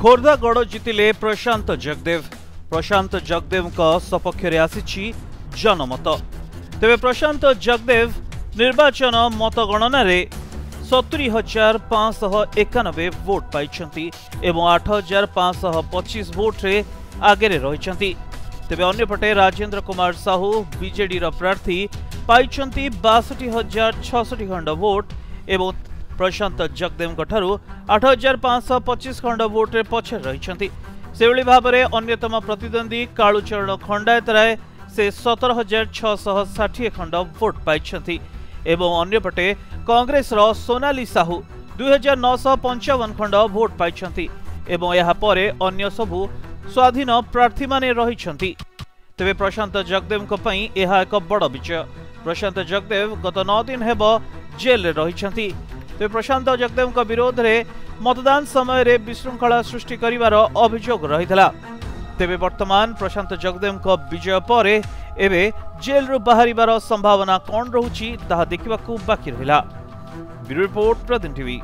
खोर्धागढ़ जितिले प्रशांत जगदेव सपक्ष आसी जनमत। तेबे प्रशांत जगदेव निर्वाचन मतगणना 70,591 वोट पाई एवं 8,525 वोट रे आगे रही। तेबे अन्यपटे राजेंद्र कुमार साहू बीजेडी प्रार्थी पाई 62,660 खंड वोट एवं प्रशांत जगदेव 8,525 खंड वोट रे पछे रही। से भाव में अन्यतम प्रतिद्वंदी कालूचरण खंडायत राय से 17,660 खंड वोट पाई एवं अन्यपटे कांग्रेस सोनाली साहू 2,955 खंड वोट पाई एवं यह परे अन्य सबु स्वाधीन प्रार्थी माने रही। तेबे प्रशांत जगदेव यह एक बड़ विजय। प्रशांत जगदेव गत 9 दिन हेब जेल रे रही। तेबे प्रशांत जगदेव विरोध में मतदान समय रे विशृंखला सृष्टि करिवार अभियोग रहितला। तेबे वर्तमान प्रशांत जगदेव विजय पर एबे जेल रु बाहरिबार संभावना कौन रहुची ताहा देखिबाकू बाकी रहिला। Bureau report, Pradin TV.